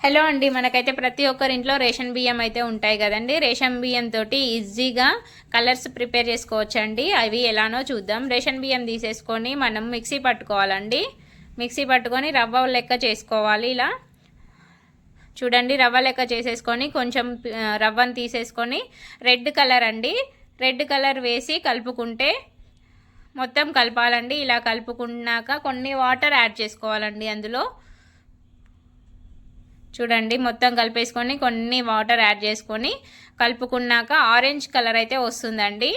Hello అండి, మనకైతే ప్రతి ఒక్కరి ఇంట్లో రేషన్ బియ్యం అయితే ఉంటాయి కదండి. రేషన్ బియ్యం తోటి ఈజీగా కలర్స్ ప్రిపేర్ చేసుకోవచ్చండి. అవి ఎలానో చూద్దాం. రేషన్ బియ్యం తీసేసుకొని మనం మిక్సీ పట్టుకోవాలండి. మిక్సీ పట్టుకొని రవ్వ లెక్క చేసుకోవాలి. ఇలా చూడండి, రవ్వ లెక్క చేసేసుకొని కొంచెం రవ్వను తీసేసుకొని రెడ్ కలర్ అండి, రెడ్ కలర్ వేసి కలుపుకుంటే మొత్తం కలపాలండి. ఇలా కలుపుకున్నాక కొన్ని వాటర్ యాడ్ చేసుకోవాలండి. అందులో చూడండి, మొత్తం కలిపేసుకొని కొన్ని వాటర్ యాడ్ చేసుకొని కలుపుకున్నాక ఆరెంజ్ కలర్ అయితే వస్తుందండి.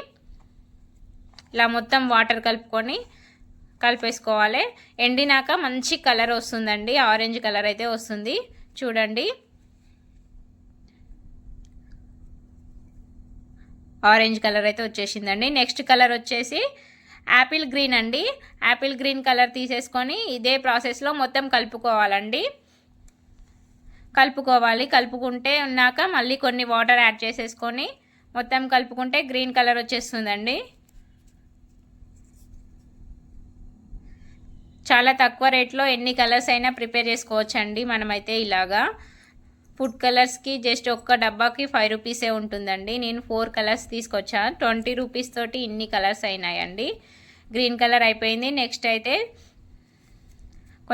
ఇలా మొత్తం వాటర్ కలుపుకొని కలిపేసుకోవాలి. ఎండినాక మంచి కలర్ వస్తుందండి, ఆరెంజ్ కలర్ అయితే వస్తుంది. చూడండి, ఆరెంజ్ కలర్ అయితే వచ్చేసిందండి. నెక్స్ట్ కలర్ వచ్చేసి యాపిల్ గ్రీన్ అండి. యాపిల్ గ్రీన్ కలర్ తీసేసుకొని ఇదే ప్రాసెస్లో మొత్తం కలుపుకోవాలండి. కలుపుకుంటే ఉన్నాక మళ్ళీ కొన్ని వాటర్ యాడ్ చేసేసుకొని మొత్తం కలుపుకుంటే గ్రీన్ కలర్ వచ్చేస్తుందండి. చాలా తక్కువ రేట్లో ఎన్ని కలర్స్ అయినా ప్రిపేర్ చేసుకోవచ్చండి. మనమైతే ఇలాగా ఫుడ్ కలర్స్కి జస్ట్ ఒక్క డబ్బాకి 5 రూపీసే ఉంటుందండి. నేను 4 కలర్స్ తీసుకొచ్చా. 20 రూపీస్ తోటి ఇన్ని కలర్స్ అయినాయండి. గ్రీన్ కలర్ అయిపోయింది. నెక్స్ట్ అయితే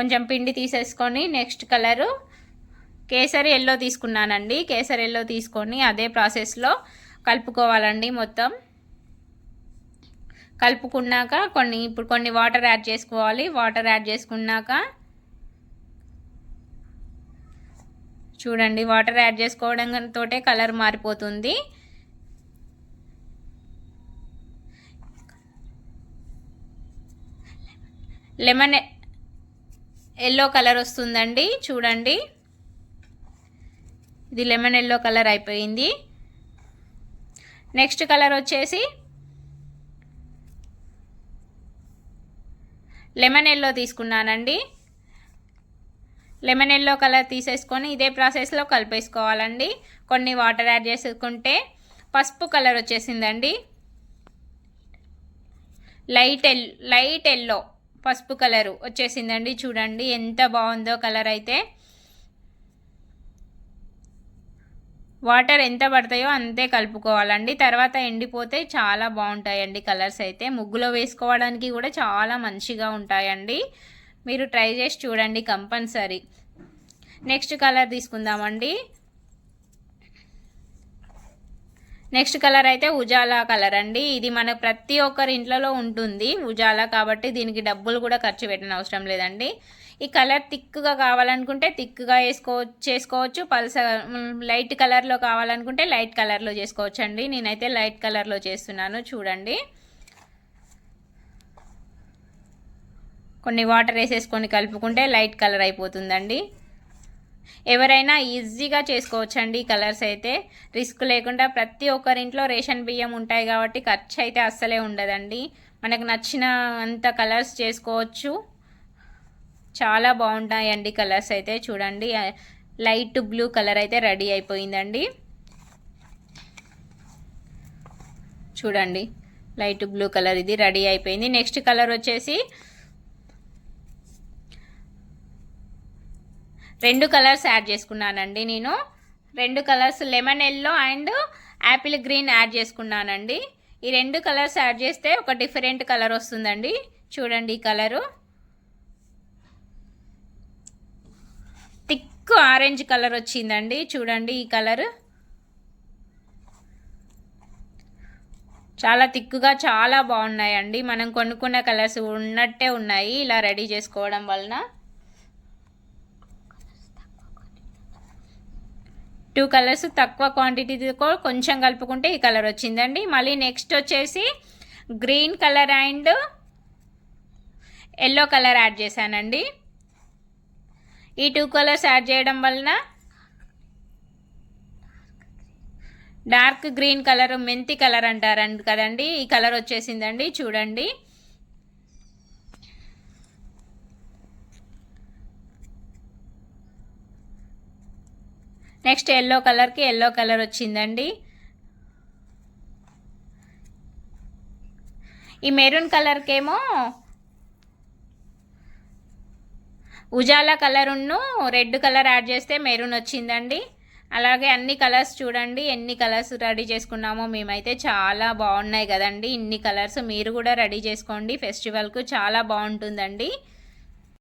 కొంచెం పిండి తీసేసుకొని నెక్స్ట్ కలరు కేసరి ఎల్లో తీసుకున్నానండి. కేసరి ఎల్లో తీసుకొని అదే ప్రాసెస్లో కలుపుకోవాలండి. మొత్తం కలుపుకున్నాక ఇప్పుడు కొన్ని వాటర్ యాడ్ చేసుకోవాలి. వాటర్ యాడ్ చేసుకున్నాక చూడండి, వాటర్ యాడ్ చేసుకోవడంతో కలర్ మారిపోతుంది. లెమన్ ఎల్లో కలర్ వస్తుందండి. చూడండి, ఇది లెమన్ ఎల్లో కలర్ అయిపోయింది. నెక్స్ట్ కలర్ వచ్చేసి లెమన్ ఎల్లో తీసుకున్నానండి. లెమన్ ఎల్లో కలర్ తీసేసుకొని ఇదే ప్రాసెస్లో కలిపేసుకోవాలండి. కొన్ని వాటర్ యాడ్ చేసుకుంటే పసుపు కలర్ వచ్చేసిందండి. లైట్ ఎల్లో పసుపు కలరు వచ్చేసిందండి. చూడండి ఎంత బాగుందో కలర్ అయితే. వాటర్ ఎంత పడతాయో అంతే కలుపుకోవాలండి. తర్వాత ఎండిపోతే చాలా బాగుంటాయండి కలర్స్ అయితే. ముగ్గులో వేసుకోవడానికి కూడా చాలా మంచిగా ఉంటాయండి. మీరు ట్రై చేసి చూడండి కంపల్సరీ. నెక్స్ట్ కలర్ తీసుకుందామండి. నెక్స్ట్ కలర్ అయితే ఉజాలా కలర్ అండి. ఇది మన ప్రతి ఒక్కరి ఇంట్లో ఉంటుంది ఉజాలా, కాబట్టి దీనికి డబ్బులు కూడా ఖర్చు పెట్టిన అవసరం లేదండి. ఈ కలర్ థిక్గా కావాలనుకుంటే థిక్గా చేసుకోవచ్చు. లైట్ కలర్లో కావాలనుకుంటే లైట్ కలర్లో చేసుకోవచ్చు అండి. నేనైతే లైట్ కలర్లో చేస్తున్నాను. చూడండి, కొన్ని వాటర్ వేసేసుకొని కలుపుకుంటే లైట్ కలర్ అయిపోతుందండి. ఎవరైనా ఈజీగా చేసుకోవచ్చండి కలర్స్ అయితే, రిస్క్ లేకుండా. ప్రతి ఒక్కరింట్లో రేషన్ బియ్యం ఉంటాయి కాబట్టి ఖర్చు అయితే అస్సలే ఉండదండి. మనకు నచ్చిన అంత కలర్స్ చేసుకోవచ్చు. చాలా బాగుంటాయండి కలర్స్ అయితే. చూడండి, లైట్ బ్లూ కలర్ అయితే రెడీ అయిపోయిందండి. చూడండి, లైట్ బ్లూ కలర్ ఇది రెడీ అయిపోయింది. నెక్స్ట్ కలర్ వచ్చేసి 2 కలర్స్ యాడ్ చేసుకున్నానండి. నేను 2 colours lemon yellow and Apple green add చేసుకున్నానండి. ఈ 2 కలర్స్ యాడ్ చేస్తే ఒక డిఫరెంట్ కలర్ వస్తుందండి. చూడండి, ఈ కలరు థిక్ ఆరెంజ్ కలర్ వచ్చిందండి. చూడండి, ఈ కలర్ చాలా థిక్గా చాలా బాగున్నాయండి. మనం కొనుక్కున్న కలర్స్ ఉన్నట్టే ఉన్నాయి ఇలా రెడీ చేసుకోవడం వలన. 2 కలర్స్ తక్కువ క్వాంటిటీతో కొంచెం కలుపుకుంటే ఈ కలర్ వచ్చిందండి. మళ్ళీ నెక్స్ట్ వచ్చేసి green colour and yellow colour add చేశానండి. ఈ 2 కలర్స్ యాడ్ చేయడం వలన డార్క్ గ్రీన్ కలర్, మెంతి కలర్ అంటారండి కదండి, ఈ కలర్ వచ్చేసిందండి. చూడండి, నెక్స్ట్ ఎల్లో కలర్కి ఎల్లో కలర్ వచ్చిందండి. ఈ మెరూన్ కలర్కేమో ఉజాలా కలరును రెడ్ కలర్ యాడ్ చేస్తే మెరూన్ వచ్చిందండి. అలాగే అన్ని కలర్స్ చూడండి ఎన్ని కలర్స్ రెడీ చేసుకున్నామో మేమైతే. చాలా బాగున్నాయి కదండి ఇన్ని కలర్స్. మీరు కూడా రెడీ చేసుకోండి, ఫెస్టివల్కు చాలా బాగుంటుందండి.